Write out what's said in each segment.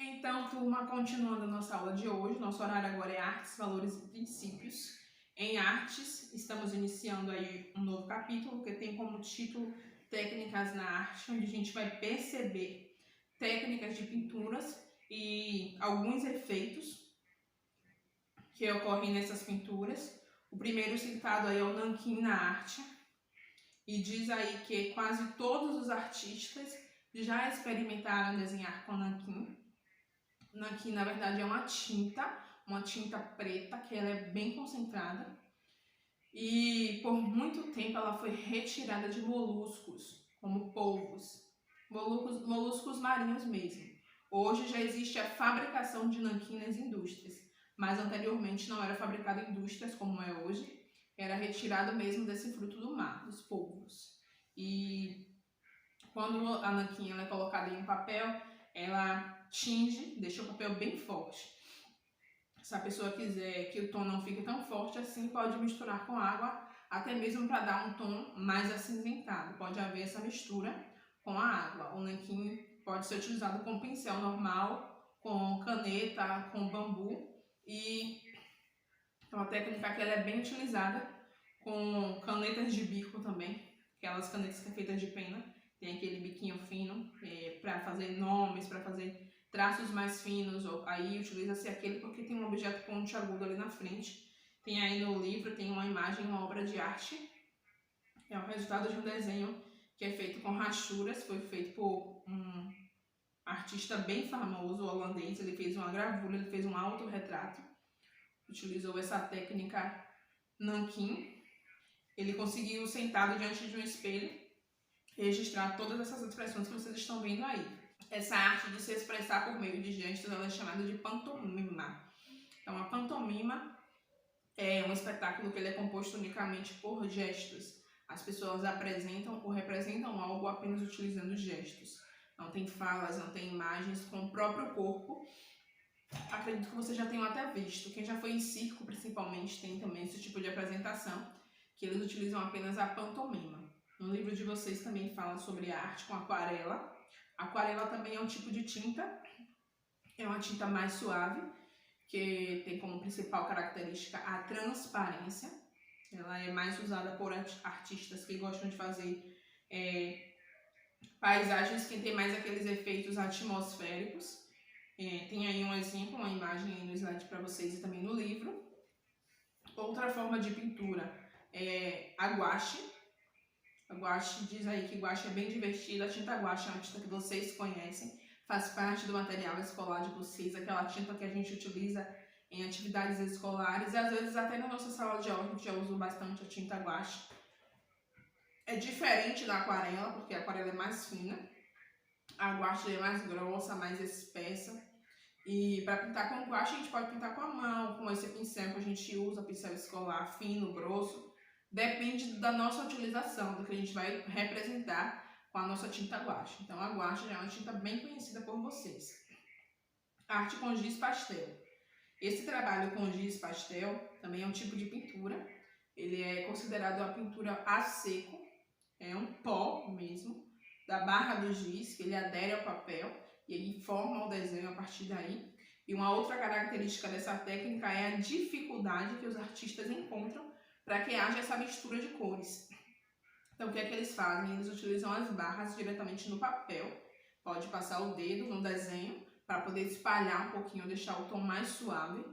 Então, turma, continuando a nossa aula de hoje, nosso horário agora é Artes, Valores e Princípios. Em Artes, estamos iniciando aí um novo capítulo que tem como título Técnicas na Arte, onde a gente vai perceber técnicas de pinturas e alguns efeitos que ocorrem nessas pinturas. O primeiro citado aí é o nanquim na arte, e diz aí que quase todos os artistas já experimentaram desenhar com nanquim. Nanquim, na verdade, é uma tinta preta, que ela é bem concentrada. E por muito tempo ela foi retirada de moluscos, como polvos, moluscos marinhos mesmo. Hoje já existe a fabricação de nanquim nas indústrias, mas anteriormente não era fabricado em indústrias como é hoje, era retirado mesmo desse fruto do mar, dos polvos. E quando a nanquim ela é colocada em um papel, ela tinge, deixa o papel bem forte. Se a pessoa quiser que o tom não fique tão forte assim, pode misturar com água, até mesmo para dar um tom mais acinzentado. Pode haver essa mistura com a água. O nanquim pode ser utilizado com pincel normal, com caneta, com bambu, e é uma técnica que ela é bem utilizada com canetas de bico também, aquelas canetas que são feitas de pena, tem aquele biquinho fino para fazer nomes, para fazer traços mais finos, ou aí utiliza-se aquele porque tem um objeto pontiagudo ali na frente. Tem aí no livro, tem uma imagem, uma obra de arte, é o resultado de um desenho que é feito com rachuras, foi feito por um artista bem famoso, holandês. Ele fez uma gravura, ele fez um autorretrato, utilizou essa técnica nanquim. Ele conseguiu, sentado diante de um espelho, registrar todas essas expressões que vocês estão vendo aí. Essa arte de se expressar por meio de gestos, ela é chamada de pantomima. Então, a pantomima é um espetáculo que ele é composto unicamente por gestos. As pessoas apresentam ou representam algo apenas utilizando gestos. Não tem falas, não tem imagens, com o próprio corpo. Acredito que vocês já tenham até visto. Quem já foi em circo, principalmente, tem também esse tipo de apresentação, que eles utilizam apenas a pantomima. No livro de vocês também fala sobre a arte com aquarela. Aquarela também é um tipo de tinta, é uma tinta mais suave, que tem como principal característica a transparência. Ela é mais usada por artistas que gostam de fazer paisagens que tem mais aqueles efeitos atmosféricos. Tem aí um exemplo, uma imagem aí no slide para vocês e também no livro. Outra forma de pintura é a guache. A guache, diz aí que guache é bem divertida. A tinta guache é uma tinta que vocês conhecem, faz parte do material escolar de vocês, aquela tinta que a gente utiliza em atividades escolares e às vezes até na nossa sala de aula a gente já usa bastante a tinta guache. É diferente da aquarela, porque a aquarela é mais fina, a guache é mais grossa, mais espessa. E para pintar com guache a gente pode pintar com a mão, com esse pincel que a gente usa, pincel escolar fino, grosso. Depende da nossa utilização, do que a gente vai representar com a nossa tinta guache. Então a guache já é uma tinta bem conhecida por vocês. Arte com giz pastel. Esse trabalho com giz pastel também é um tipo de pintura. Ele é considerado a pintura a seco, é um pó mesmo, da barra do giz, que ele adere ao papel e ele forma o desenho a partir daí. E uma outra característica dessa técnica é a dificuldade que os artistas encontram para que haja essa mistura de cores. Então, o que é que eles fazem? Eles utilizam as barras diretamente no papel. Pode passar o dedo no desenho para poder espalhar um pouquinho, deixar o tom mais suave.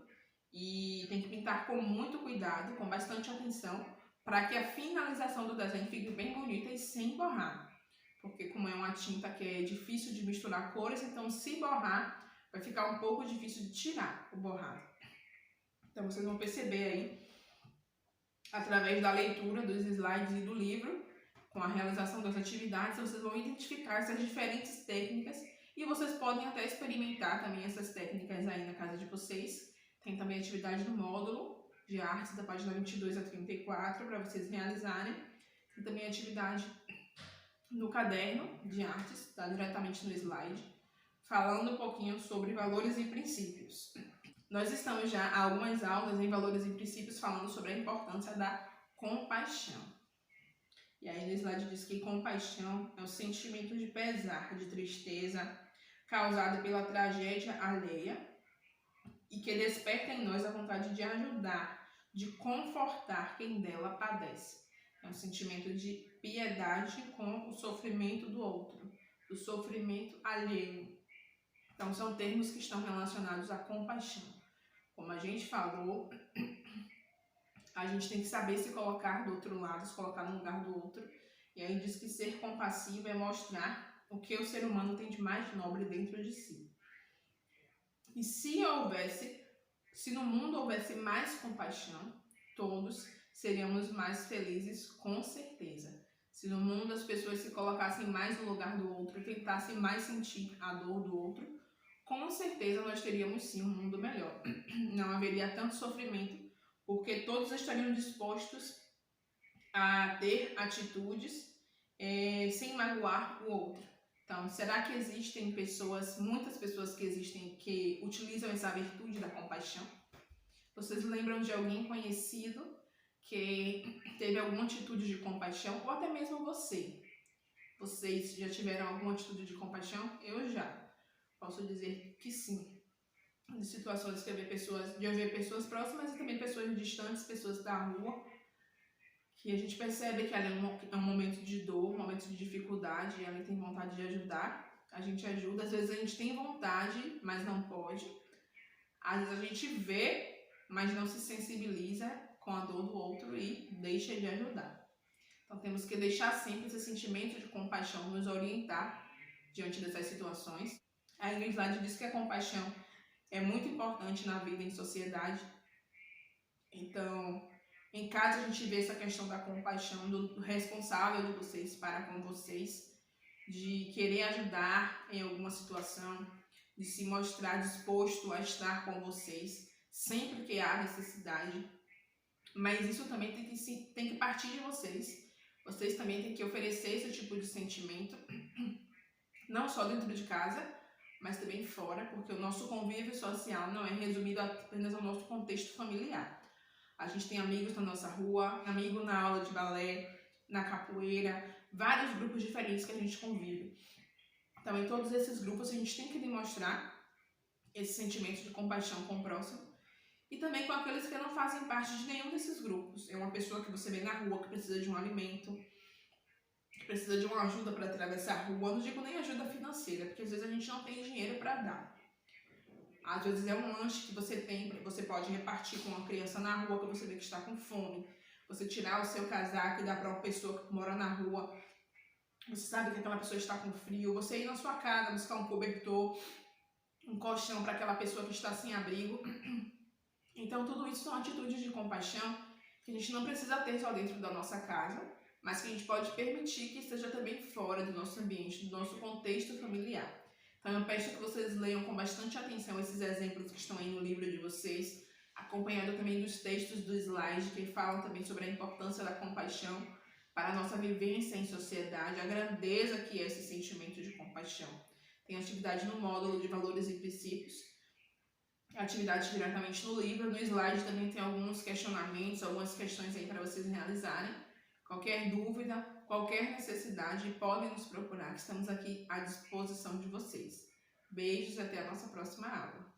E tem que pintar com muito cuidado, com bastante atenção, para que a finalização do desenho fique bem bonita e sem borrar. Porque como é uma tinta que é difícil de misturar cores, então se borrar, vai ficar um pouco difícil de tirar o borrado. Então vocês vão perceber aí, através da leitura dos slides e do livro, com a realização das atividades, vocês vão identificar essas diferentes técnicas e vocês podem até experimentar também essas técnicas aí na casa de vocês. Tem também a atividade do módulo de artes da página 22 a 34 para vocês realizarem. Tem também a atividade no caderno de artes, está diretamente no slide, falando um pouquinho sobre valores e princípios. Nós estamos já há algumas aulas em valores e princípios falando sobre a importância da compaixão. E aí no slide diz que compaixão é o sentimento de pesar, de tristeza, causada pela tragédia alheia e que desperta em nós a vontade de ajudar, de confortar quem dela padece. É um sentimento de piedade com o sofrimento do outro, o sofrimento alheio. Então, são termos que estão relacionados à compaixão. Como a gente falou, a gente tem que saber se colocar do outro lado, se colocar no lugar do outro. E aí diz que ser compassivo é mostrar o que o ser humano tem de mais nobre dentro de si. E se no mundo houvesse mais compaixão, todos seríamos mais felizes, com certeza. Se no mundo as pessoas se colocassem mais no lugar do outro, tentassem mais sentir a dor do outro, com certeza nós teríamos sim um mundo melhor. Não haveria tanto sofrimento, porque todos estariam dispostos a ter atitudes sem magoar o outro. Então, será que existem muitas pessoas que existem que utilizam essa virtude da compaixão? Vocês lembram de alguém conhecido que teve alguma atitude de compaixão? Ou até mesmo você? Vocês já tiveram alguma atitude de compaixão? Eu já. Posso dizer que sim. De situações que eu ver pessoas próximas e também pessoas distantes, pessoas da rua, que a gente percebe que ali é um momento de dor, um momento de dificuldade, e ali tem vontade de ajudar, a gente ajuda. Às vezes a gente tem vontade, mas não pode. Às vezes a gente vê, mas não se sensibiliza com a dor do outro e deixa de ajudar. Então temos que deixar sempre esse sentimento de compaixão nos orientar diante dessas situações. A Ingrid Lade diz que a compaixão é muito importante na vida em sociedade. Então, em casa a gente vê essa questão da compaixão, do responsável de vocês para com vocês, de querer ajudar em alguma situação, de se mostrar disposto a estar com vocês sempre que há necessidade. Mas isso também tem que partir de vocês. Vocês também têm que oferecer esse tipo de sentimento, não só dentro de casa, mas também fora, porque o nosso convívio social não é resumido apenas ao nosso contexto familiar. A gente tem amigos na nossa rua, amigo na aula de balé, na capoeira, vários grupos diferentes que a gente convive. Então, em todos esses grupos, a gente tem que demonstrar esse sentimento de compaixão com o próximo e também com aqueles que não fazem parte de nenhum desses grupos. É uma pessoa que você vê na rua que precisa de um alimento, que precisa de uma ajuda para atravessar a rua. Não digo nem ajuda financeira, porque às vezes a gente não tem dinheiro para dar. Às vezes é um lanche que você tem, você pode repartir com uma criança na rua que você vê que está com fome. Você tirar o seu casaco e dar para uma pessoa que mora na rua. Você sabe que aquela pessoa está com frio. Você ir na sua casa buscar um cobertor, um colchão para aquela pessoa que está sem abrigo. Então tudo isso são atitudes de compaixão que a gente não precisa ter só dentro da nossa casa, mas que a gente pode permitir que esteja também fora do nosso ambiente, do nosso contexto familiar. Então eu peço que vocês leiam com bastante atenção esses exemplos que estão aí no livro de vocês, acompanhado também dos textos do slide que falam também sobre a importância da compaixão para a nossa vivência em sociedade, a grandeza que é esse sentimento de compaixão. Tem atividade no módulo de valores e princípios, atividade diretamente no livro. No slide também tem alguns questionamentos, algumas questões aí para vocês realizarem. Qualquer dúvida, qualquer necessidade, podem nos procurar, que estamos aqui à disposição de vocês. Beijos e até a nossa próxima aula.